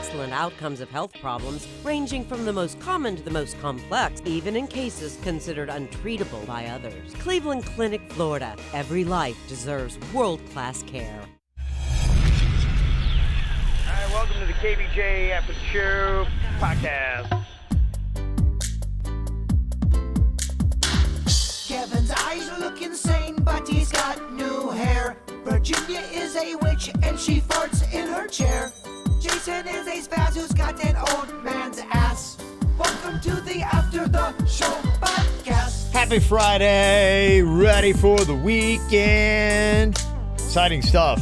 excellent outcomes of health problems, ranging from the most common to the most complex, even in cases considered untreatable by others. Cleveland Clinic, Florida. Every life deserves world-class care. All right, welcome to the KVJ ATS Podcast. Kevin's eyes look insane, but he's got new hair. Virginia is a witch, and she farts in her chair. Jason is a spaz who's got an old man's ass. Welcome to the After the Show Podcast. Happy Friday, ready for the weekend. Exciting stuff.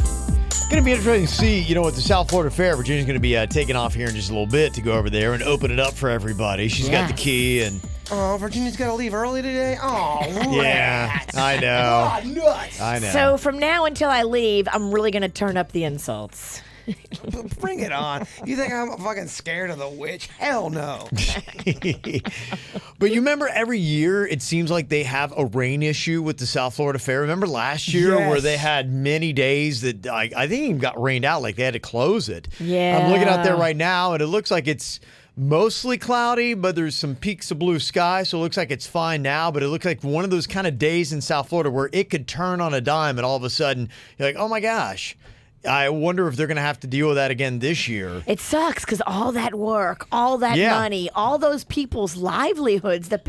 Going to be interesting to see, with the South Florida Fair, Virginia's going to be taking off here in just a little bit to go over there and open it up for everybody. She's got the key and... Oh, Virginia's got to leave early today? Oh, yeah, rats. I know. Oh, nuts. I know. So from now until I leave, I'm really going to turn up the insults. Bring it on. You think I'm fucking scared of the witch? Hell no. But you remember every year it seems like they have a rain issue with the South Florida Fair. Remember last year where they had many days that I think even got rained out, like they had to close it. Yeah. I'm looking out there right now and it looks like it's mostly cloudy, but there's some peaks of blue sky, so it looks like it's fine now, but it looks like one of those kind of days in South Florida where it could turn on a dime and all of a sudden you're like, oh my gosh. I wonder if they're going to have to deal with that again this year. It sucks because all that work, all that money, all those people's livelihoods that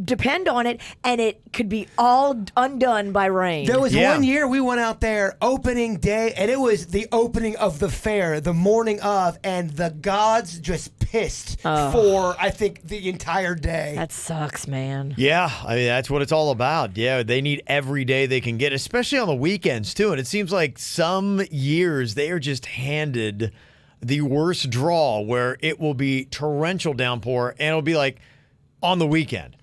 depend on it, and it could be all undone by rain. There was one year we went out there opening day, and it was the opening of the fair, the morning of, and the gods just pissed for, I think, the entire day. That sucks, man. Yeah, I mean, that's what it's all about. Yeah, they need every day they can get, especially on the weekends, too. And it seems like some years they are just handed the worst draw where it will be torrential downpour, and it'll be like on the weekend.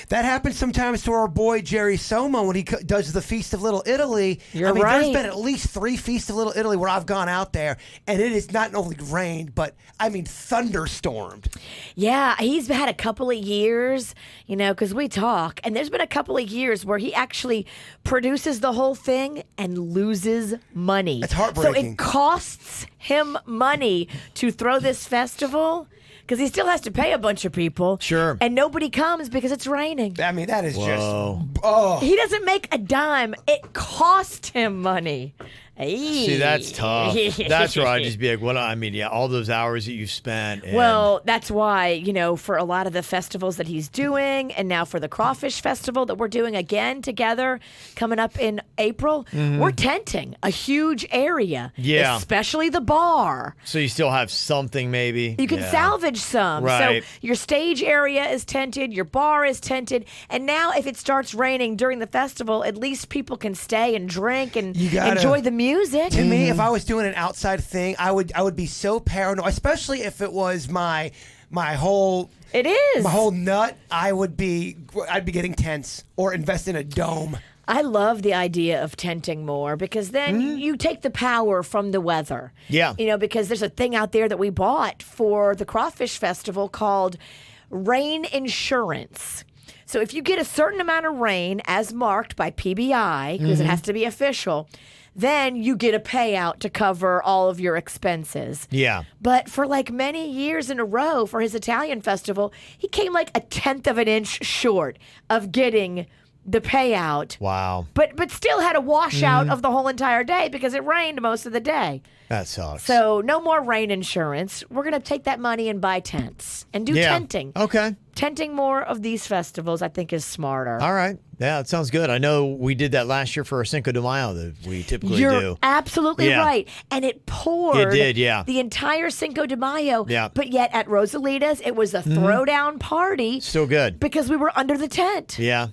That happens sometimes to our boy Jerry Soma when he does the Feast of Little Italy. You're right. There's been at least 3 Feasts of Little Italy where I've gone out there, and it is not only rained, but, thunderstormed. Yeah, he's had a couple of years, because we talk, and there's been a couple of years where he actually produces the whole thing and loses money. It's heartbreaking. So it costs him money to throw this festival, because he still has to pay a bunch of people. Sure. And nobody comes because it's raining. I mean, that is Whoa. just... Oh. He doesn't make a dime. It cost him money. See, that's tough. That's where I'd just be like, all those hours that you've spent. And... Well, that's why, for a lot of the festivals that he's doing, and now for the Crawfish Festival that we're doing again together coming up in April, we're tenting a huge area. Yeah. Especially the bar. So you still have something maybe? You can salvage some. Right. So your stage area is tented, your bar is tented, and now if it starts raining during the festival, at least people can stay and drink and enjoy the music. To me, if I was doing an outside thing, I would be so paranoid, especially if it was my whole... It is. My whole nut, I'd be getting tense or invest in a dome. I love the idea of tenting more because then you take the power from the weather. Yeah. Because there's a thing out there that we bought for the Crawfish Festival called rain insurance. So if you get a certain amount of rain as marked by PBI, because it has to be official, then you get a payout to cover all of your expenses. Yeah. But for many years in a row for his Italian festival, he came a 1/10 of an inch short of getting the payout. Wow. But still had a washout of the whole entire day because it rained most of the day. That sucks. So no more rain insurance. We're going to take that money and buy tents and do tenting. Okay. Tenting more of these festivals, I think, is smarter. All right. Yeah, that sounds good. I know we did that last year for our Cinco de Mayo that we typically do. You're absolutely right. And it poured It did, the entire Cinco de Mayo. Yeah. But yet at Rosalita's, it was a throwdown party. Still good. Because we were under the tent. Yeah.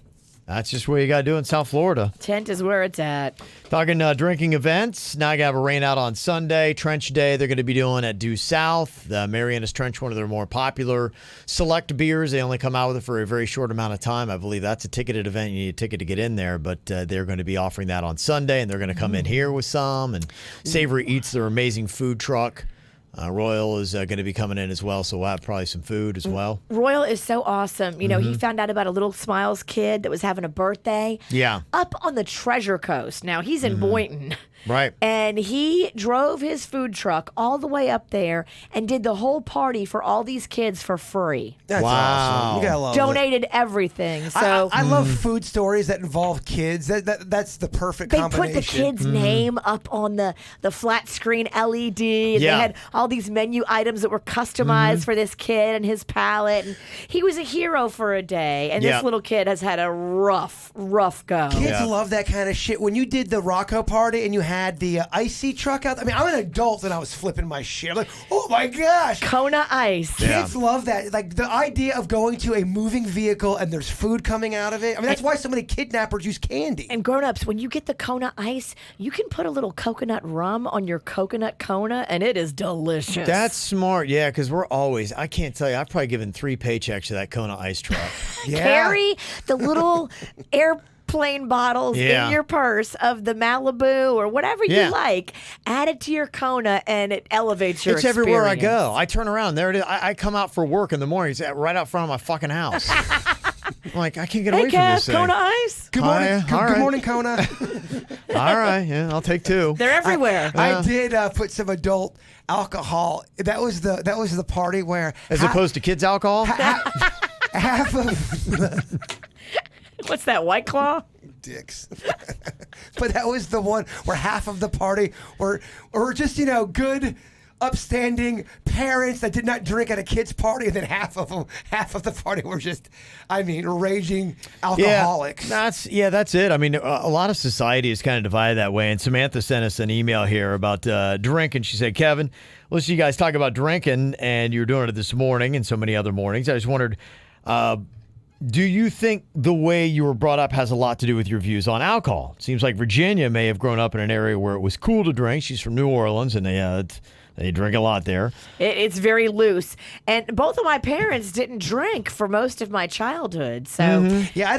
That's just what you got to do in South Florida. Tent is where it's at. Talking drinking events. Now you have a rain out on Sunday. Trench Day they're going to be doing at Due South. The Marianas Trench, one of their more popular select beers. They only come out with it for a very short amount of time. I believe that's a ticketed event. You need a ticket to get in there. But they're going to be offering that on Sunday. And they're going to come in here with some. And Savory Eats, their amazing food truck. Royal is going to be coming in as well, so we'll have probably some food as well. Royal is so awesome. You know, he found out about a Little Smiles kid that was having a birthday. Yeah. Up on the Treasure Coast. Now, he's in Boynton. Right. And he drove his food truck all the way up there and did the whole party for all these kids for free. That's Wow. awesome. You gotta love it. Donated everything. So I love food stories that involve kids. That's the perfect they combination. put the kid's name up on the flat screen LED. And Yeah. they had all these menu items that were customized for this kid and his palate. And he was a hero for a day. And Yeah. this little kid has had a rough go. Kids Yeah. love that kind of shit. When you did the Rocco party and you had the icy truck out, I mean, I'm an adult and I was flipping my shit. I'm like, oh my gosh. Kona Ice. Yeah. Kids love that. Like the idea of going to a moving vehicle and there's food coming out of it. I mean, that's why so many kidnappers use candy. And grown-ups, when you get the Kona Ice, you can put a little coconut rum on your coconut Kona, and it is delicious. That's smart, yeah, because we're always, I can't tell you, I've probably given 3 paychecks to that Kona Ice truck. Yeah. Carry the little airplane bottles Yeah. in your purse of the Malibu or whatever Yeah. you like. Add it to your Kona, and it elevates your It's everywhere I experience. go. I turn around, there it is. I come out for work in the morning, it's right out front of my fucking house. I'm like, I can't get Hey, away from Kev, this thing. Kona Ice. Good morning. Hi, Good, all good right. morning, Kona. All right, yeah, I'll take 2. They're everywhere. I did put some adult alcohol. That was the party where As opposed to kids' alcohol? half of What's that, White Claw? dicks. But that was the one where half of the party were just, good, upstanding parents that did not drink at a kid's party, and then half of the party were just, raging alcoholics. That's it. I mean, a lot of society is kind of divided that way. And Samantha sent us an email here about drinking. She said, Kevin, listen, you guys talk about drinking, and you're doing it this morning and so many other mornings. I just wondered, do you think the way you were brought up has a lot to do with your views on alcohol? It seems like Virginia may have grown up in an area where it was cool to drink. She's from New Orleans, and they drink a lot there. It's very loose. And both of my parents didn't drink for most of my childhood. So Yeah, I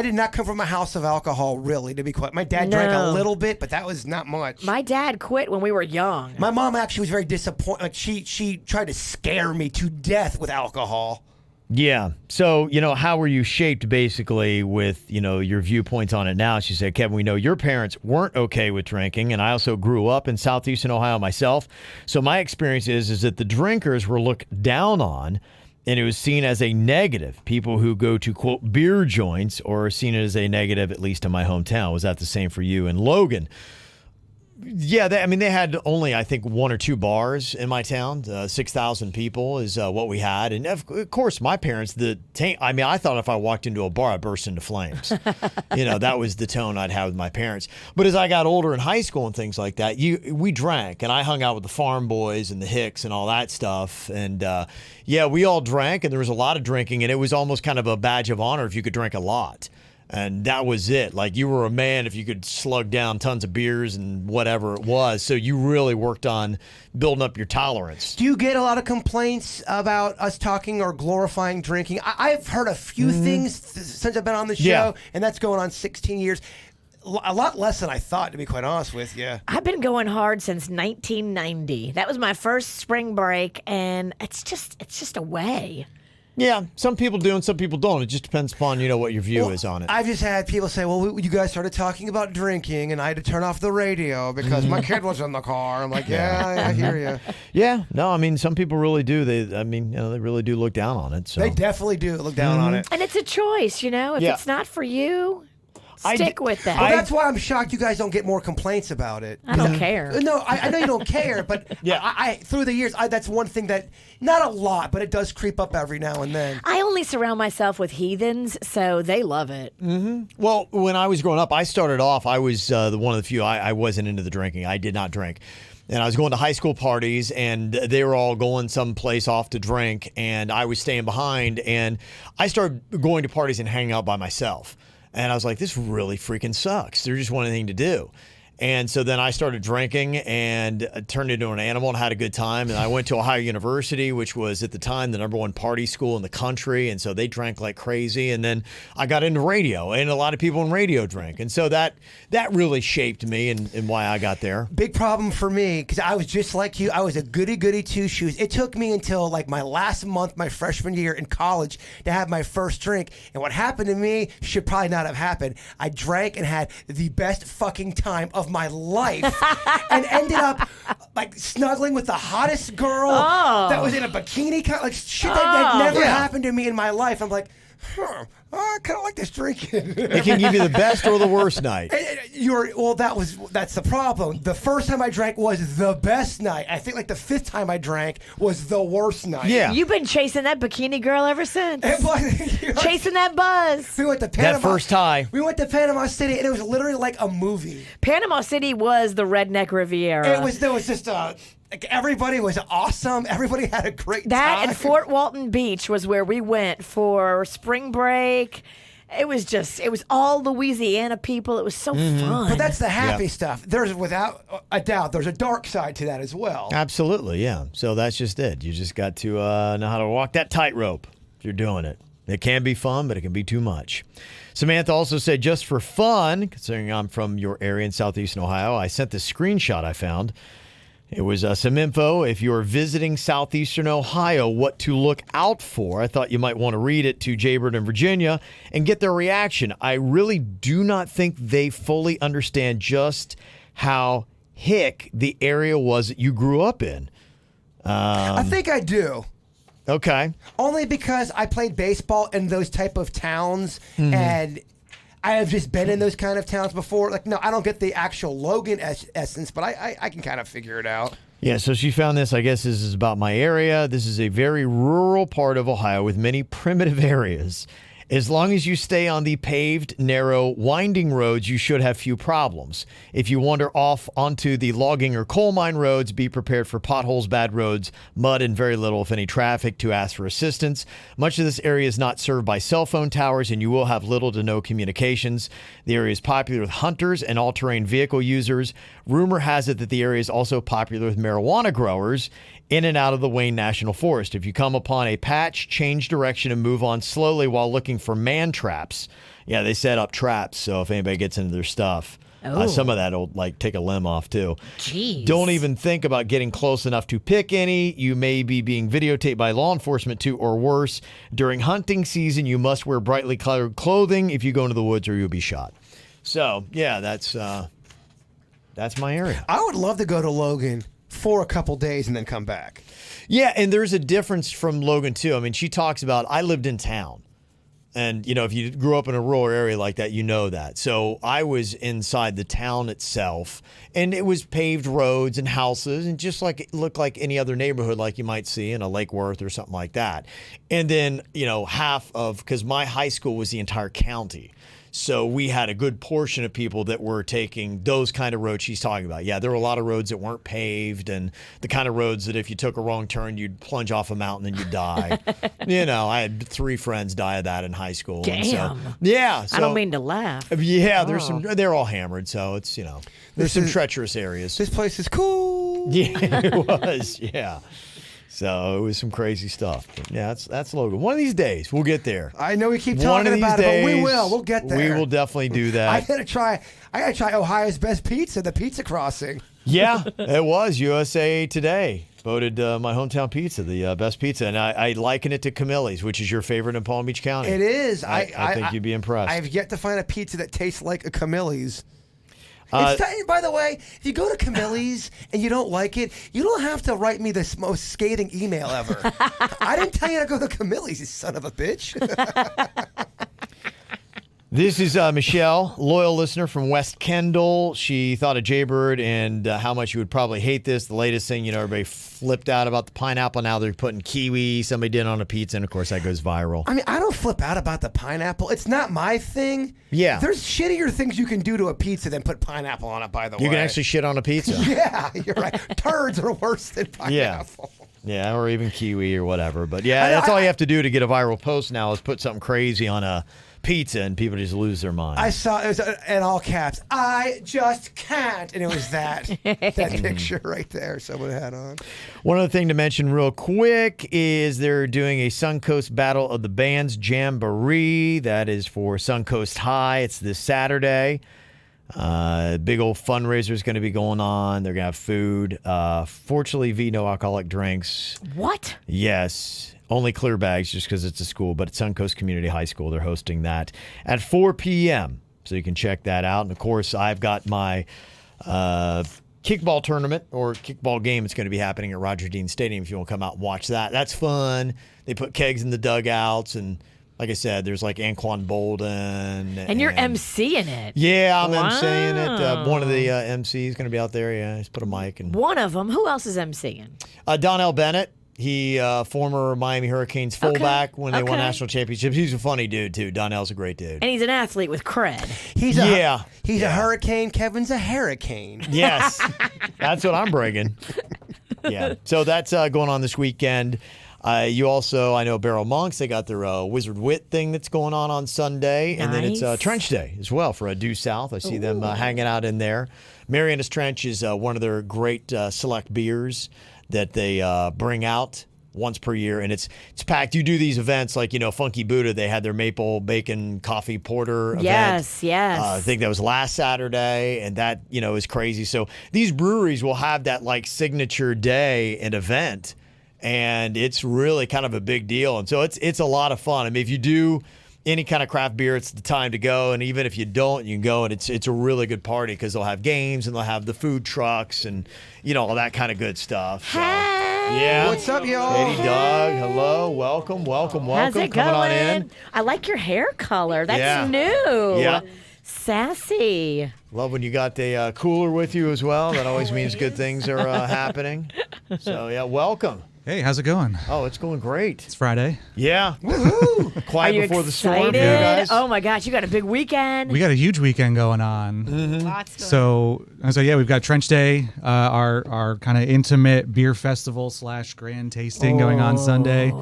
did not come from a house of alcohol, really, to be quite. My dad drank a No. little bit, but that was not much. my dad quit when we were young. My mom actually was very disappointed. Like she tried to scare me to death with alcohol. Yeah. So, how were you shaped basically with, your viewpoints on it now? She said, Kevin, we know your parents weren't okay with drinking, and I also grew up in southeastern Ohio myself. So my experience is that the drinkers were looked down on, and it was seen as a negative. People who go to, quote, beer joints are seen as a negative, at least in my hometown. Was that the same for you in Logan? Yeah, they had only, I think, 1 or 2 bars in my town. 6,000 people is what we had. And, of course, my parents, I thought if I walked into a bar, I'd burst into flames. That was the tone I'd have with my parents. But as I got older in high school and things like that, we drank. And I hung out with the farm boys and the Hicks and all that stuff. And, we all drank, and there was a lot of drinking. And it was almost kind of a badge of honor if you could drink a lot. And that was it. Like, you were a man if you could slug down tons of beers and whatever it was. So you really worked on building up your tolerance. Do you get a lot of complaints about us talking or glorifying drinking? I've heard a few things since I've been on the show, Yeah. and that's going on 16 years. A lot less than I thought, to be quite honest with you. I've been going hard since 1990. That was my first spring break, and it's just a way. Yeah, some people do and some people don't. It just depends upon, what your view is on it. I've just had people say, well, you guys started talking about drinking, and I had to turn off the radio because my kid was in the car. I'm like, yeah, I hear you. Yeah, no, some people really do. They really do look down on it. So. They definitely do look down on it. And it's a choice, If Yeah. it's not for you, I stick d- with that. Well, that's why I'm shocked you guys don't get more complaints about it. I don't care. No, I know you don't care, but Yeah. I through the years, that's one thing that, not a lot, but it does creep up every now and then. I only surround myself with heathens, so they love it. Well, when I was growing up, I started off, I was one of the few, I wasn't into the drinking. I did not drink. And I was going to high school parties, and they were all going someplace off to drink, and I was staying behind, and I started going to parties and hanging out by myself. And I was like, this really freaking sucks. There just wasn't anything to do. And so then I started drinking and turned into an animal and had a good time. And I went to Ohio University, which was at the time the #1 party school in the country. And so they drank like crazy. And then I got into radio, and a lot of people in radio drank. And so that really shaped me and why I got there. Big problem for me, because I was just like you. I was a goody-goody two-shoes. It took me until like my last month, my freshman year in college, to have my first drink. And what happened to me should probably not have happened. I drank and had the best fucking time of my life and ended up like snuggling with the hottest girl that was in a bikini, like shit that never happened to me in my life. I'm like, I kind of like this drinking. It can give you the best or the worst night. That's the problem. The first time I drank was the best night. I think like the 5th time I drank was the worst night. Yeah. You've been chasing that bikini girl ever since. Chasing that buzz. We went to Panama. That first high. We went to Panama City, and it was literally like a movie. Panama City was the redneck Riviera. There was just like everybody was awesome. Everybody had a great time. That and Fort Walton Beach was where we went for spring break. It was all Louisiana people. It was so fun. But that's the happy stuff. There's, without a doubt, there's a dark side to that as well. Absolutely, yeah. So that's just it. You just got to know how to walk that tightrope if you're doing it. It can be fun, but it can be too much. Samantha also said, just for fun, considering I'm from your area in southeastern Ohio, I sent this screenshot I found. It was some info if you're visiting southeastern Ohio, what to look out for. I thought you might want to read it to Jaybird and Virginia and get their reaction. I really do not think they fully understand just how hick the area was that you grew up in. I think I do. Okay. Only because I played baseball in those type of towns, and I have just been in those kind of towns before. Like, no, I don't get the actual Logan essence, but I can kind of figure it out. Yeah, so she found this. I guess this is about my area. This is a very rural part of Ohio with many primitive areas. As long as you stay on the paved, narrow, winding roads, you should have few problems. If you wander off onto the logging or coal mine roads, be prepared for potholes, bad roads, mud, and very little, if any, traffic to ask for assistance. Much of this area is not served by cell phone towers, and you will have little to no communications. The area is popular with hunters and all-terrain vehicle users. Rumor has it that the area is also popular with marijuana growers in and out of the Wayne National Forest. If you come upon a patch, change direction and move on slowly while looking for man traps. Yeah, they set up traps, so if anybody gets into their stuff, some of that will like take a limb off too. Jeez. Don't even think about getting close enough to pick any. You may be being videotaped by law enforcement too, or worse. During hunting season, you must wear brightly colored clothing if you go into the woods or you'll be shot. So, yeah, that's my area. I would love to go to Logan for a couple days and then come back. Yeah, and there's a difference from Logan, too. I mean, she talks about, I lived in town. And, you know, if you grew up in a rural area like that, you know that. So I was inside the town itself, and it was paved roads and houses, and just like it looked like any other neighborhood like you might see in a Lake Worth or something like that. And then, you know, because my high school was the entire county. So we had a good portion of people that were taking those kind of roads she's talking about. Yeah, there were a lot of roads that weren't paved, and the kind of roads that if you took a wrong turn, you'd plunge off a mountain and you'd die. You know, I had 3 friends die of that in high school. Damn. And so, yeah. So, I don't mean to laugh. Yeah, they're all hammered, so it's, you know, there's some treacherous areas. This place is cool. Yeah, it was. Yeah. So it was some crazy stuff. But yeah, that's Logan. One of these days, we'll get there. I know we keep talking about it, but we will. We'll get there. We will definitely do that. I gotta try Ohio's best pizza, the Pizza Crossing. Yeah, it was USA Today voted my hometown pizza the best pizza, and I liken it to Camille's, which is your favorite in Palm Beach County. It is. I think you'd be impressed. I've yet to find a pizza that tastes like a Camille's. By the way, if you go to Camille's and you don't like it, you don't have to write me the most scathing email ever. I didn't tell you to go to Camille's, you son of a bitch. This is Michelle, loyal listener from West Kendall. She thought of Jaybird and how much you would probably hate this. The latest thing, you know, everybody flipped out about the pineapple. Now they're putting kiwi. Somebody did on a pizza, and of course that goes viral. I mean, I don't flip out about the pineapple. It's not my thing. Yeah. There's shittier things you can do to a pizza than put pineapple on it, by the way. You can actually shit on a pizza. Yeah, you're right. Turds are worse than pineapple. Yeah, or even kiwi or whatever. But yeah, that's all you have to do to get a viral post now is put something crazy on a pizza and people just lose their mind. I saw it was in all caps. I just can't, and it was that picture right there someone had on. One other thing to mention real quick is they're doing a Suncoast Battle of the Bands Jamboree. That is for Suncoast High. It's this Saturday. Big old fundraiser is going to be going on. They're going to have food. Fortunately, no alcoholic drinks. What? Yes. Only clear bags just because it's a school, but at Suncoast Community High School, they're hosting that at 4 p.m. So you can check that out. And, of course, I've got my kickball tournament or kickball game. It's going to be happening at Roger Dean Stadium if you want to come out and watch that. That's fun. They put kegs in the dugouts. And, like I said, there's like Anquan Bolden. And you're emceeing it. Yeah, I'm emceeing it. One of the MCs is going to be out there. Yeah, just put a mic. And One of them. Who else is emceeing? Donnell Bennett. He, former Miami Hurricanes fullback when they won national championships. He's a funny dude, too. Donnell's a great dude. And he's an athlete with cred. He's a hurricane. Kevin's a hurricane. Yes. That's what I'm bringing. Yeah. So that's going on this weekend. You also, I know Barrel Monks, they got their Wizard Wit thing that's going on Sunday. And then it's Trench Day as well for Due South. I see them hanging out in there. Marianas Trench is one of their great select beers that they bring out once per year, and it's packed. You do these events like, Funky Buddha, they had their maple bacon coffee porter event. Yes. I think that was last Saturday, and that, is crazy. So these breweries will have that like signature day and event, and it's really kind of a big deal. And so it's a lot of fun. I mean, if you do any kind of craft beer, it's the time to go. And even if you don't, you can go, and it's a really good party because they'll have games and they'll have the food trucks and all that kind of good stuff. So, yeah. What's up, y'all? Katie, Doug, hello, welcome. How's it Coming going? on in. I like your hair color. That's Yeah. new. Yeah. Sassy. Love when you got the cooler with you as well. That always means good things are happening. So yeah, welcome. Hey, how's it going? Oh, it's going great. It's Friday. Yeah. Woohoo! Quiet Are you before the storm excited? here, guys. Oh my gosh, you got a big weekend. We got a huge weekend going on. Lots So yeah, we've got Trench Day, our kind of intimate beer festival / grand tasting going on Sunday,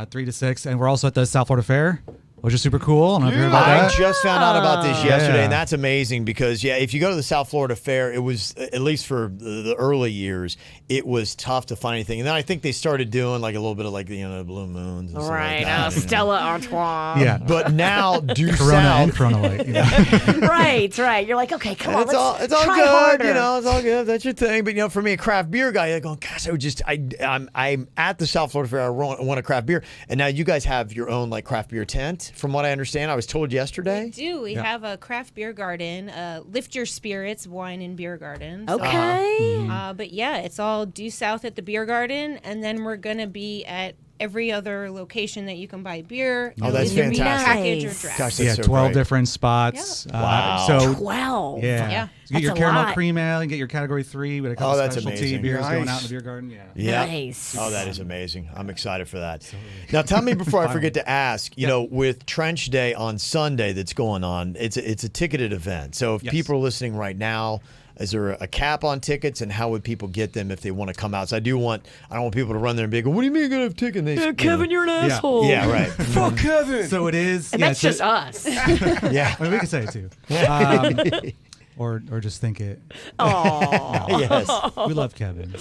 3 to 6, and we're also at the South Florida Fair, which is super cool. I don't know if you heard about I that. just found out about this yesterday, Yeah. and that's amazing because, if you go to the South Florida Fair, it was, at least for the early years, it was tough to find anything. And then I think they started doing like a little bit of like, Blue Moons and stuff Right. like that. Stella Artois. Yeah, But now, Due Corona and South, Corona Light. Right. You're like, okay, come on, it's all let's good, try harder. it's all good. That's your thing. But for me, a craft beer guy, I'm going, gosh, I'm at the South Florida Fair. I want a craft beer, and now you guys have your own like craft beer tent, from what I understand. I was told yesterday. We do. We have a craft beer garden, Lift Your Spirits wine and beer garden. So, Okay. but yeah, it's all due south at the beer garden, and then we're gonna be at every other location that you can buy beer. Oh, that's either be fantastic. Package or Nice. draft. Gosh, that's Yeah, so 12 great. different spots. Wow. So 12. yeah. Yeah. You get your That's a caramel lot. cream ale, you get your category 3 with a couple that's specialty amazing. beers going Nice. out in the beer garden. Yeah. Yeah. Nice. Oh, that is amazing. I'm excited for that. Now, tell me before I forget to ask, with Trench Day on Sunday that's going on, it's a ticketed event. So if Yes. people are listening right now, is there a cap on tickets, and how would people get them if they want to come out? So I don't want people to run there and be like, what do you mean you're going to have tickets? And they, Kevin, you're an asshole. Yeah, right. Fuck Kevin. So it is. And yeah, that's so- just us. Yeah. I mean, we can say it too. Or just think it. Oh. Yes. We love Kevin.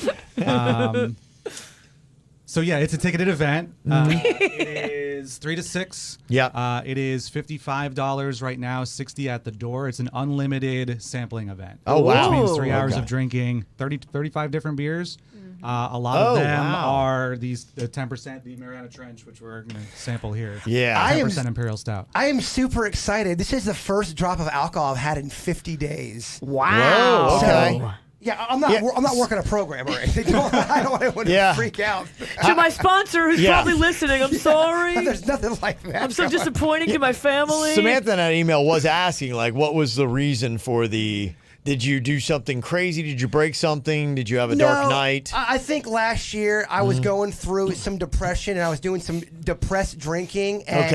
So yeah, it's a ticketed event. It is 3 to 6. Yeah. It is $55 right now, $60 at the door. It's an unlimited sampling event. Oh, wow. Which means 3 hours Okay. of drinking 30 to 35 different beers. A lot Oh, of them wow. are the 10%, the Mariana Trench, which we're going to sample here. Yeah. I am 10% Imperial Stout. I am super excited. This is the first drop of alcohol I've had in 50 days. Wow. Whoa, okay. So, yeah, I'm not working a program or anything. I don't want anyone to freak out. To my sponsor who's Yeah. probably listening, I'm sorry. There's nothing like that. I'm so going on. disappointed to my family. Samantha in that email was asking, like, what was the reason for the Did you do something crazy? Did you break something? Did you have a dark night? I think last year I was going through some depression and I was doing some depressed drinking. And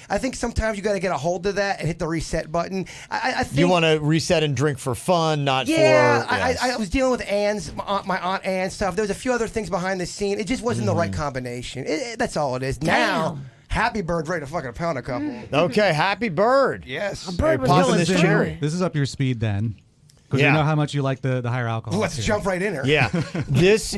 I think sometimes you got to get a hold of that and hit the reset button. I think you want to reset and drink for fun, not for. I was dealing with my aunt Ann stuff. There was a few other things behind the scene. It just wasn't the right combination. That's all it is. Now, Happy Bird's ready to fucking pound a couple. Okay, Happy Bird. Yes. A bird was popping going this through. cherry. This is up your speed then. Because Yeah. you know how much you like the higher alcohol. Let's jump right in here. Yeah, this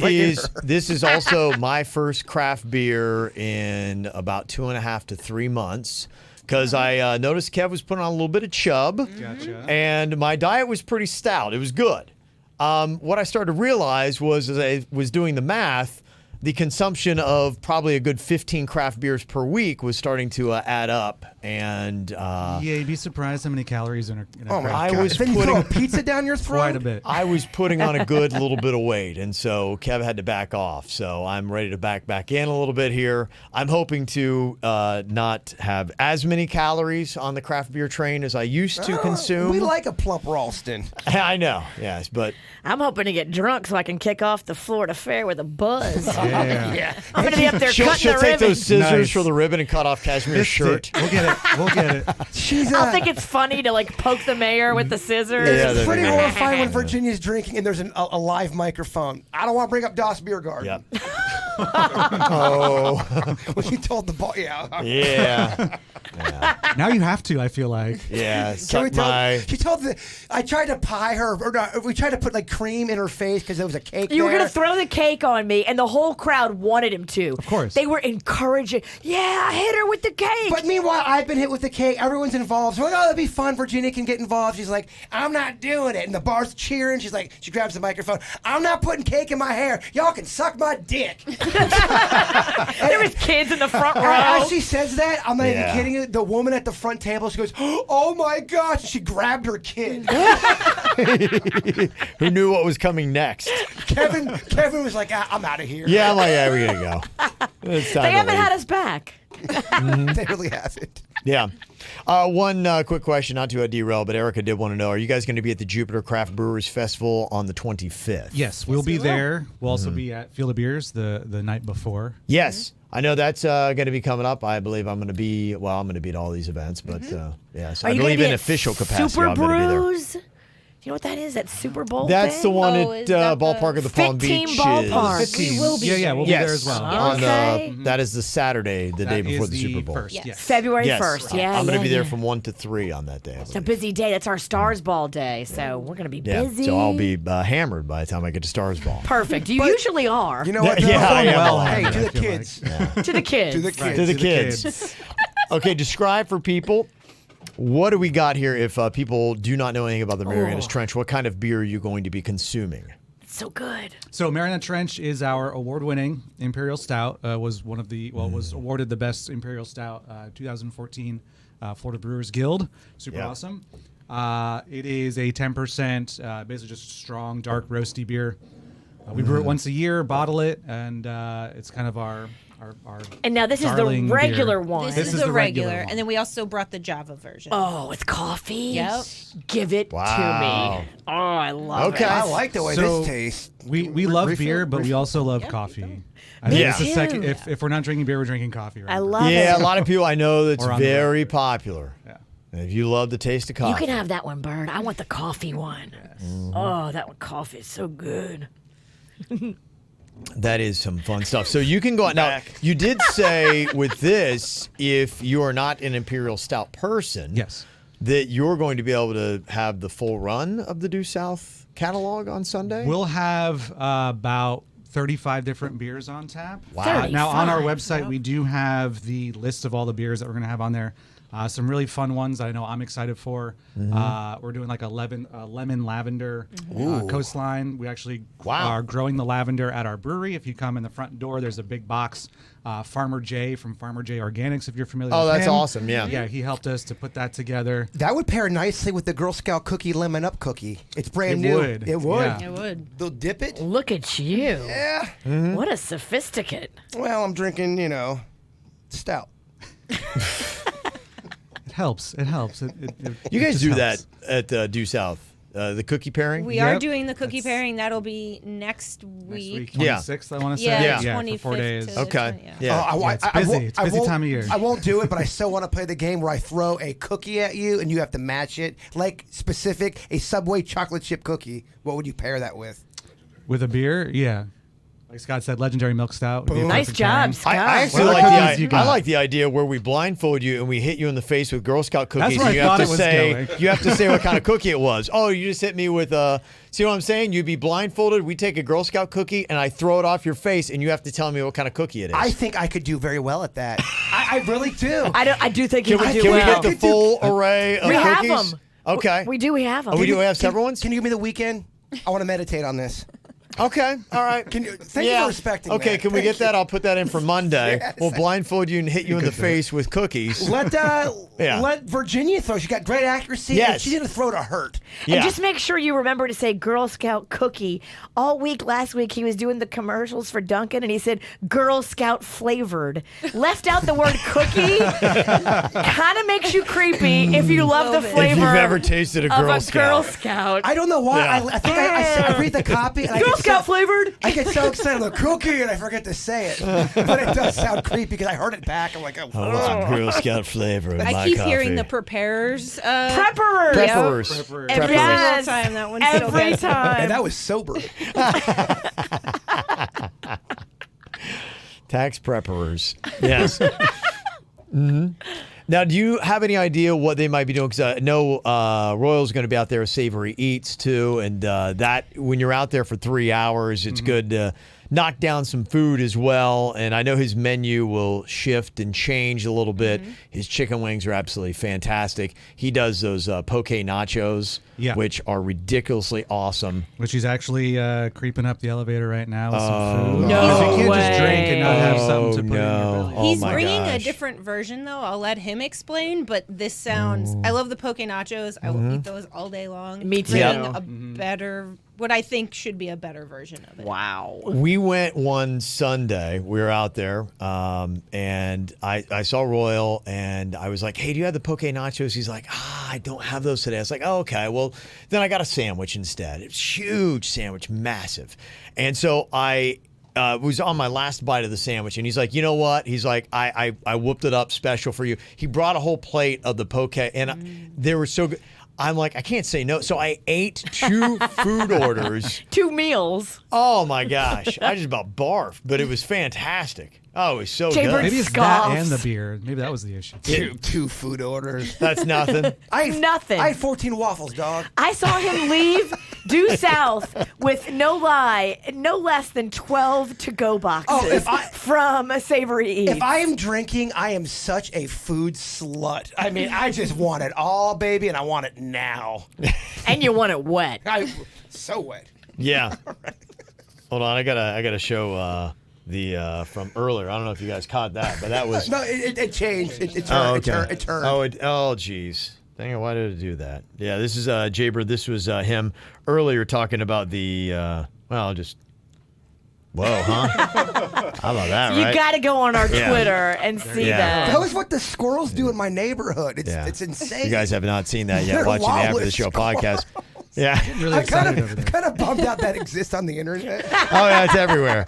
is also my first craft beer in about 2.5 to 3 months. Because I noticed Kev was putting on a little bit of chub, Gotcha. and my diet was pretty stout. It was good. What I started to realize was, as I was doing the math, the consumption of probably a good 15 craft beers per week was starting to add up. And Yeah, you'd be surprised how many calories in a Oh my craft God. I was then you throw a putting- pizza down your throat? quite a bit. I was putting on a good little bit of weight, and so Kev had to back off. So I'm ready to back in a little bit here. I'm hoping to not have as many calories on the craft beer train as I used to consume. We like a plump Ralston. I know, yes, but I'm hoping to get drunk so I can kick off the Florida Fair with a buzz. Yeah. I'm going to be up there she'll cutting the take ribbon. those scissors Nice. for the ribbon and cut off Cashmere's shirt. We'll get it. We'll get it. She's I'll think it's funny to like poke the mayor with the scissors. Yeah, It's that'd pretty be great. horrifying when Virginia's drinking and there's a live microphone. I don't want to bring up Das Beer Garden. Yep. Oh, When you told the boy, yeah. yeah, Now you have to, I feel like. yeah. Can we Suck my. she told I tried to pie her, or no, we tried to put like cream in her face because there was a cake You were there. going to throw the cake on me, and the whole crowd wanted him to. Of course. They were encouraging, yeah, hit her with the cake. But meanwhile, I've been hit with the cake. Everyone's involved. So, oh, that'd be fun. Virginia can get involved. She's like, I'm not doing it. And the bar's cheering. She's like, she grabs the microphone. I'm not putting cake in my hair. Y'all can suck my dick. there was kids in the front row. As she says that, I'm not even Yeah. kidding you. The woman at the front table, she goes, oh my gosh. She grabbed her kid. Who knew what was coming next? Kevin was like, I'm out of here. Yeah, I'm like, yeah, we're gonna go. It's time They to haven't leave. had us back. They really haven't. Yeah. One quick question, not to derail, but Erica did want to know: are you guys going to be at the Jupiter Craft Brewers Festival on the 25th? Yes, we'll be there. We'll also be at Field of Beers the night before. Yes. I know that's going to be coming up. I believe I'm going to be. Well, I'm going to be at all these events, but yes, Are I you gonna believe be in at official capacity, Super I'm going to be there. Brews? You know what that is? That Super Bowl That's thing? the one Oh, at is that the Ballpark of the Palm 15 Beach. ballpark. We will be Yeah, there. we'll be Yes, there as well. on Okay. that is the Saturday, the day That before is the Super Bowl. First, Yes. yes. February Yes, 1st. Yeah, I'm going to yeah, be there yeah. from 1 to 3 on that day. I It's a believe. busy day. That's our Stars Ball day, so we're gonna be Yeah, busy. so I'll be hammered by the time I get to Stars Ball. Perfect. You usually are. You know what? Yeah, though? I am well, Hey, I to the feel kids. to the kids. To the kids. To the To the kids. Okay, describe for people, what do we got here if people do not know anything about the Marianas Trench? What kind of beer are you going to be consuming? So good. So Mariana Trench is our award-winning Imperial Stout. Was one of the was awarded the best Imperial Stout 2014 Florida Brewers Guild. Super Yeah. awesome. It is a 10%, basically just strong, dark, roasty beer. We brew it once a year, bottle it, and it's kind of our And now this is the darling beer. regular one. This is is the the regular regular, one. and then we also brought the Java version. Oh, with coffee? Yep. Give it Wow. to me. Oh, I love Okay. it. I like the way So, this tastes. We love Refill? beer, but we also love coffee. I think Yeah. it's the Me second. too. If we're not drinking beer, we're drinking coffee. Right I now. love Yeah, it. a lot of people I know that's Or on the very road. popular. Yeah. And if you love the taste of You coffee. can have that one, Bird. I want the coffee one. Oh, that one coffee is so good. That is some fun stuff. So you can go out. Now, you did say with this, if you are not an Imperial Stout person, Yes. that you're going to be able to have the full run of the Due South catalog on Sunday? We'll have about 35 different beers on tap. Wow. Now, on our 35, website, we do have the list of all the beers that we're going to have on there. Some really fun ones that I know I'm excited for. We're doing like a lemon lavender coastline. We actually are growing the lavender at our brewery. If you come in the front door, there's a big box. Farmer Jay from Farmer Jay Organics, if you're familiar Oh, with that's him. awesome, yeah. Yeah, he helped us to put that together. That would pair nicely with the Girl Scout cookie lemon up cookie. It's brand It new. would. It would. Yeah. It would. They'll dip it. Look at you. Yeah. What a sophisticate. Well, I'm drinking, stout. It helps. It helps. It You guys just do helps. that at Due South the cookie pairing? We are doing the cookie pairing. That'll be next week. 26th, I want to say. Yeah, for 25th 4 days. to- Okay. yeah. It's busy. It's a busy time of year. I won't do it, but I still want to play the game where I throw a cookie at you and you have to match it. Like specific, a Subway chocolate chip cookie. What would you pair that with? With a beer, yeah. Like Scott said, legendary milk stout. Would be a Nice perfect job, pairing. Scott. I actually What like other the cookies you got? I like the idea where we blindfold you and we hit you in the face with Girl Scout cookies. That's where and you I have thought to it was say going. you have to say what kind of cookie it was. Oh, you just hit me with see what I'm saying? You'd be blindfolded. We take a Girl Scout cookie and I throw it off your face, and you have to tell me what kind of cookie it is. I think I could do very well at that. I really do. I do think you can would we, do can we well. get the full array of We have cookies? them. Okay. We do. We have them. Oh, we do have several ones? Can you give me the weekend? I want to meditate on this. Okay. All right. Thank you for respecting Okay, that. can we Thank get that? you. I'll put that in for Monday. Yes. We'll blindfold you and hit you in the face with cookies. Let Virginia throw. She got great accuracy. Yes. And she didn't throw to hurt. Yeah. And just make sure you remember to say Girl Scout cookie. All week last week, he was doing the commercials for Dunkin', and he said Girl Scout flavored. Left out the word cookie. Kind of makes you creepy if you love the flavor. If you've ever tasted a of Girl a Scout. Girl Scout. I don't know why. Yeah. I think I read the copy. And I Girl get Scout flavored. I get so excited on the cookie and I forget to say it. But it does sound creepy because I heard it back. I'm like, oh. I want some Girl Scout flavor in I my keep coffee. hearing the preparers. Prepperers. Preppers. Every Yes. single time. That one's Every so good. time. And that was sober. Tax preparers. Yes. Now, do you have any idea what they might be doing? Because I know Royal's going to be out there with Savory Eats, too. And that when you're out there for 3 hours, it's good to knock down some food as well. And I know his menu will shift and change a little bit. His chicken wings are absolutely fantastic. He does those poke nachos, which are ridiculously awesome. Which he's actually creeping up the elevator right now with some food. No Because you can't just way. drink and not have something to put in your belly. Oh, He's my bringing a gosh. different version, though. I'll let him explain, but this sounds... I love the poke nachos. I will eat those all day long. Me too. Bringing Yep. a better... What I think should be a better version of it. Wow. We went one Sunday. We were out there, and I saw Royal, and I was like, "Hey, do you have the poke nachos?" He's like, "I don't have those today." I was like, "Oh, okay." Well, then I got a sandwich instead. It's a huge sandwich, massive, and so I was on my last bite of the sandwich, and he's like, "You know what?" He's like, "I whooped it up special for you." He brought a whole plate of the poke, and they were so good. I'm like, I can't say no. So I ate 2 food orders. 2 meals. Oh my gosh. I just about barfed, but it was fantastic. Oh, it was so Jay good. Bird Maybe it's scoffs. that and the beer. Maybe that was the issue. Two food orders. That's nothing. Nothing. I had 14 waffles, dog. I saw him leave due south with, no lie, no less than 12 to-go boxes from Savory Eats. If I am drinking, I am such a food slut. I mean, I just want it all, baby, and I want it now. And you want it wet. So wet. Yeah. Hold on, I gotta show the from earlier. I don't know if you guys caught that, but that was No, it changed. It turned. It turned. Oh, geez. Dang it, why did it do that? Yeah, this is Jaybird. This was him earlier talking about the whoa, huh? How about that, You right? got to go on our Yeah. Twitter and see Yeah. that. That was what the squirrels do in my neighborhood. It's insane. You guys have not seen that yet. They're Watching the After the lawless Show squirrels. podcast. Yeah. Really excited over there. kind of bummed out that exists on the internet. Oh, yeah, it's everywhere.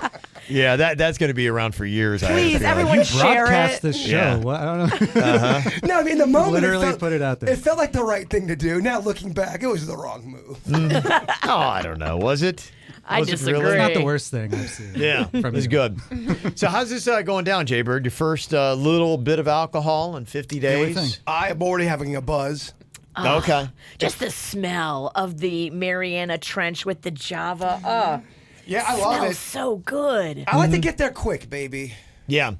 Yeah, that's going to be around for years. Please, I have a feeling. everyone share Broadcast it. this show. Yeah. What? I don't know. No, I mean, in the moment, Literally put it out there. It felt like the right thing to do. Now, looking back, it was the wrong move. Oh, I don't know. Was it? I Was it disagree. really? It's not the worst thing I've seen. Yeah, From it's you. good. So how's this going down, Jaybird? Your first little bit of alcohol in 50 what do you days? think? I am already having a buzz. Okay. Just the smell of the Mariana Trench with the Java. Yeah, I love Smells it. so good. I like to get there quick, baby. Yeah.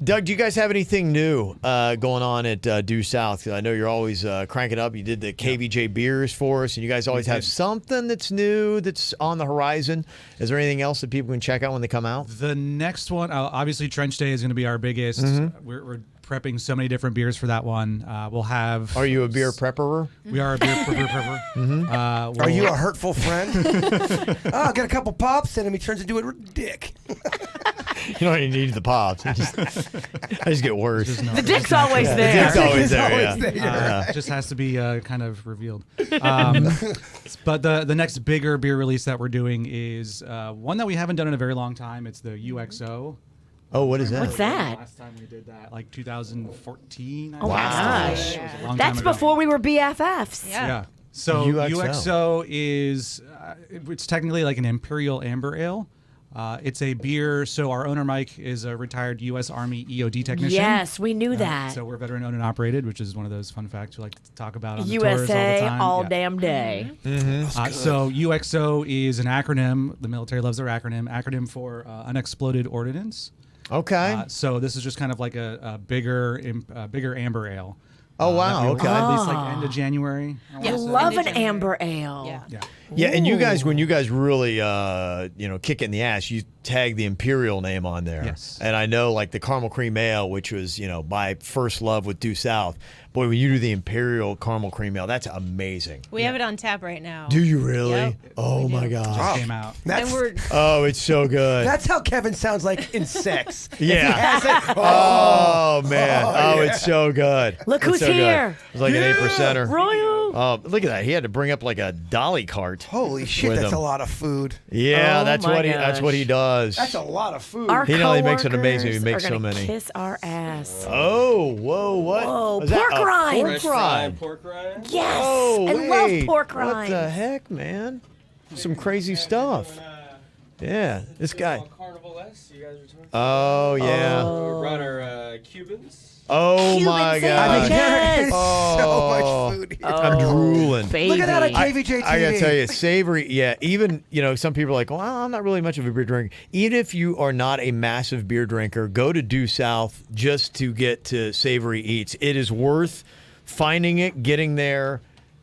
Doug, do you guys have anything new going on at Due South? 'Cause I know you're always cranking up. You did the KVJ beers for us, and you guys always have something that's new that's on the horizon. Is there anything else that people can check out when they come out? The next one, obviously, Trench Day is going to be our biggest. We're prepping so many different beers for that one. We'll have. Are you a beer prepper? We are a beer prepper. Are you a hurtful friend? Get a couple pops, and he turns into a dick. You don't even need the pops. I just get worse. The dick's always The there. dick's always It's there. always Yeah. there. It just has to be kind of revealed. But the next bigger beer release that we're doing is one that we haven't done in a very long time. It's the UXO. Oh, what is that? What's that? Last time we did that, like 2014. Oh my gosh. It was a long That's time ago. before we were BFFs. Yeah. So UXO is it's technically like an Imperial Amber Ale. It's a beer. So our owner Mike is a retired U.S. Army EOD technician. Yes, we knew that. So we're veteran owned and operated, which is one of those fun facts we like to talk about on the tours all the USA time. all Yeah. damn day. So UXO is an acronym. The military loves their acronym for unexploded ordnance. Okay. So this is just kind of like a bigger amber ale. Oh, wow, That'd be okay. released, like end of January. I love an amber ale. Yeah. Yeah. Yeah, and you guys, when you guys really, kick it in the ass, you tag the Imperial name on there. Yes. And I know, like the caramel cream ale, which was, my first love with Due South. Boy, when you do the Imperial caramel cream ale, that's amazing. We have it on tap right now. Do you really? Yep, Oh we my do. gosh. Came out. And we're Oh, it's so good. That's how Kevin sounds like in sex. Yeah. If he has it, Oh man. Oh, it's so good. Look It's who's so good. here. It's like an 8%er. Royal. Oh, look at that. He had to bring up like a dolly cart. Holy shit, with that's him. a lot of food. Yeah, Oh that's my that's what he does. That's a lot of food. Our He not only makes it amazing, he coworkers makes are so gonna many. Kiss our ass. Oh, whoa, what? Whoa, Was that pork a rind. Pork Fresh rind. Pork rind. Yes, Oh, I love wait. pork What the rinds. heck, man? Some crazy stuff. Yeah, this guy. Carnival S, you guys are talking. Oh, yeah. We brought our Cubans. Oh, Cuban my I mean, God. there is Oh. so much food here. I'm drooling. Baby. Look at that on KVJ TV. I gotta tell you, savory, yeah, even, some people are like, well, I'm not really much of a beer drinker. Even if you are not a massive beer drinker, go to Due South just to get to Savory Eats. It is worth finding it, getting there,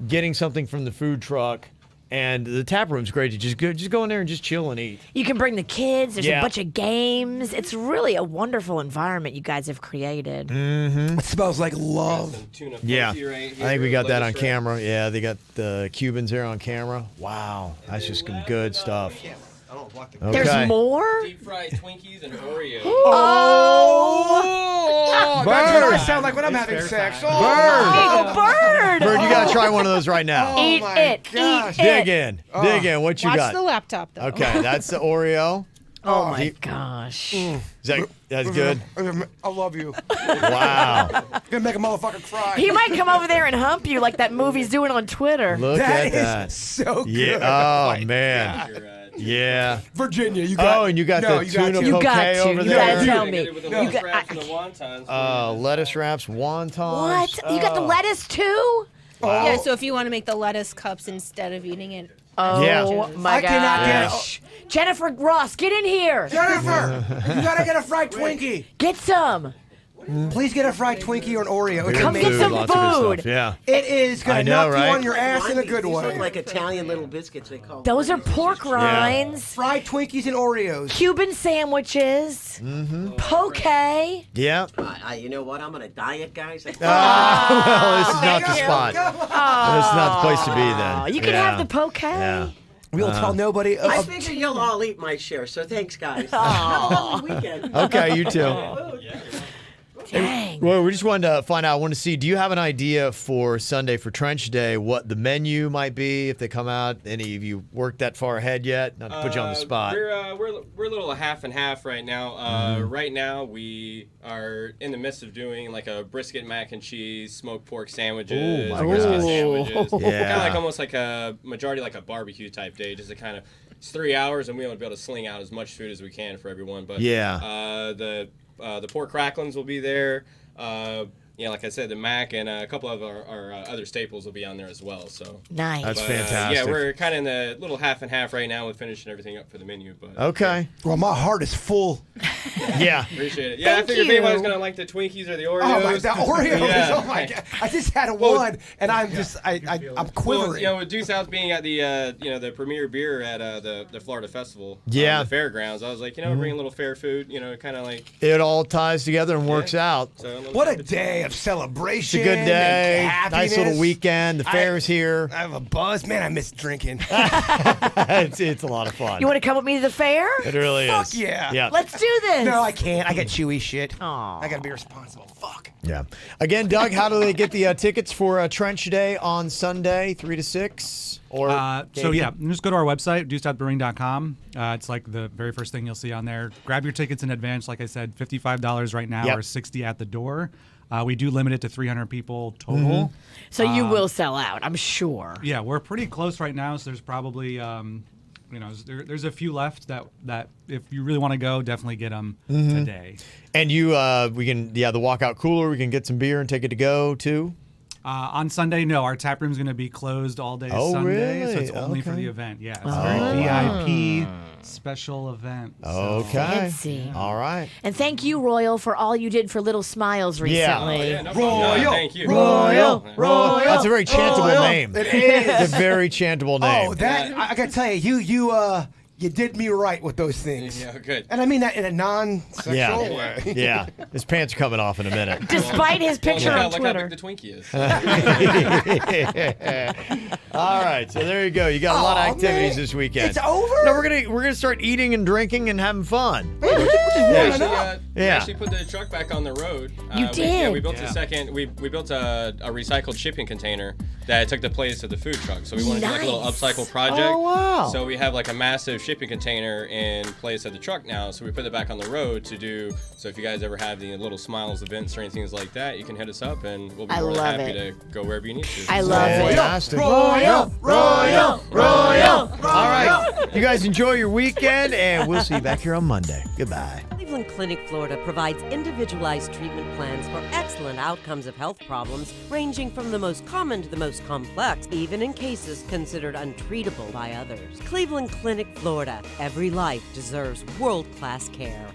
getting something from the food truck, and the tap room's great. You just go in there and just chill and eat. You can bring the kids. There's Yeah. a bunch of games. It's really a wonderful environment you guys have created. It smells like love. Some tuna Yeah, fuzzy right I here, think we got that on lettuce wrap. camera. Yeah, they got the Cubans there on camera. Wow, that's just some good stuff. Okay. There's more? Deep fried Twinkies and Oreos. Oh, that's what I sound like when I'm having sex. Bird. Oh, bird. Bird, you gotta try one of those right now. Eat my it. gosh. Eat Dig it. in. Dig in. What you watch got? the laptop though. Okay, that's the Oreo. Oh, my Deep- gosh. That's good. I love you. Wow. You're gonna make a motherfucker cry. He might come over there and hump you like that movie's doing on Twitter. Look That at is that. so good. Yeah. Oh man. Your, Yeah. Virginia, you got. Oh, and you got no, the you got tuna to. You got poke to. over You there. gotta tell I me. get it with the You lettuce got- wraps and the wontons. Lettuce wraps, wontons. What? You got the lettuce too? Yeah, so if you want to make the lettuce cups instead of eating it. Oh Yeah. my I cannot get- gosh. Jennifer Ross, get in here. Jennifer, you gotta get a fried Twinkie. Get some. Please get a fried Twinkie or an Oreo. It's Come get amazing. some Lots of good food. stuff. Yeah. It is gonna I know, knock right? you on your ass in a good These way. look like Italian little biscuits they call Those are pork rinds, Fried Twinkies and Oreos. Cuban sandwiches, poke. Yeah. You know what? I'm on a diet, guys. Well, this is not the spot. This is not the place to be then. Oh, you can Yeah. have the poke. Yeah. We'll tell nobody. I figure you'll all eat my share, so thanks, guys. Have a lovely weekend. Okay, you too. Dang. Well, we just wanted to find out. I want to see, do you have an idea for Sunday for Trench Day, what the menu might be if they come out? Any of you worked that far ahead yet? Not to put you on the spot. We're a little half and half right now. Right now we are in the midst of doing like a brisket mac and cheese, smoked pork sandwiches, my brisket gosh. sandwiches. Yeah. Kind of like almost like a majority like a barbecue type day, just to kind of it's 3 hours and we want to be able to sling out as much food as we can for everyone. But Yeah. the pork cracklings will be there. Like I said, the mac and a couple of our other staples will be on there as well. So Nice. That's But, fantastic. yeah, we're kind of in the little half and half right now with finishing everything up for the menu. But Okay. Well, my heart is full. Yeah. appreciate it. Yeah, Thank I figured if anyone was you. gonna like the Twinkies or the Oreos. Oh my, the Oreos! Yeah. Oh my god! I just had Well, one, and I'm just, I'm Well, quivering. with Due South being at the the premier beer at the Florida Festival, Yeah. the fairgrounds, I was like, bring a little fair food, kind of like. It all ties together and works out. So What a day! day of celebration. It's a good day. And Nice little happiness. weekend. The fair's here. I have a buzz. Man, I miss drinking. It's a lot of fun. You want to come with me to the fair? It really Fuck is. yeah. Yeah. Let's do this. No, I can't. I got chewy shit. Aw. I got to be responsible. Fuck. Yeah. Again, Doug, how do they get the tickets for Trench Day on Sunday, 3 to 6? Or So yeah, you just go to our website, deuceoutbrewing.com. It's like the very first thing you'll see on there. Grab your tickets in advance. Like I said, $55 right now, Yep. or $60 at the door. We do limit it to 300 people total. So you will sell out, I'm sure. Yeah, we're pretty close right now. So there's probably, there's a few left that if you really want to go, definitely get them today. And the walkout cooler, we can get some beer and take it to go too. On Sunday, no, our tap room's going to be closed all day Oh, Sunday, really? so it's only for Okay. the event. Yeah, it's a very VIP special event. So. Okay. Fancy. All right. And thank you, Royal, for all you did for Little Smiles Yeah. recently. Oh, yeah, no problem. No, thank you. Royal. That's a very chantable name. It is. It's a very chantable name. Oh, that I got to tell you, you did me right with those things. Yeah, good. And I mean that in a non-sexual way. Yeah. His pants are coming off in a minute. Despite his picture Look on how Twitter. big the Twinkie is. All right, so there you go. You got a lot of Aw, activities man. this weekend. It's over? No, we're gonna start eating and drinking and having fun. We Yeah. actually put the truck back on the road. You did? We built a second. We built a recycled shipping container that took the place of the food truck. So we wanted to do like a little Nice. upcycle project. Oh, wow. So we have like a massive shipping container in place of the truck now. So we put it back on the road to do. So if you guys ever have the Little Smiles events or anything like that, you can hit us up and we'll be I more than love happy it. to go wherever you need to. I love it. Fantastic. Royal. All right, you guys enjoy your weekend, and we'll see you back here on Monday. Goodbye. Cleveland Clinic, Florida provides individualized treatment plans for excellent outcomes of health problems ranging from the most common to the most complex, even in cases considered untreatable by others. Cleveland Clinic, Florida. Every life deserves world-class care.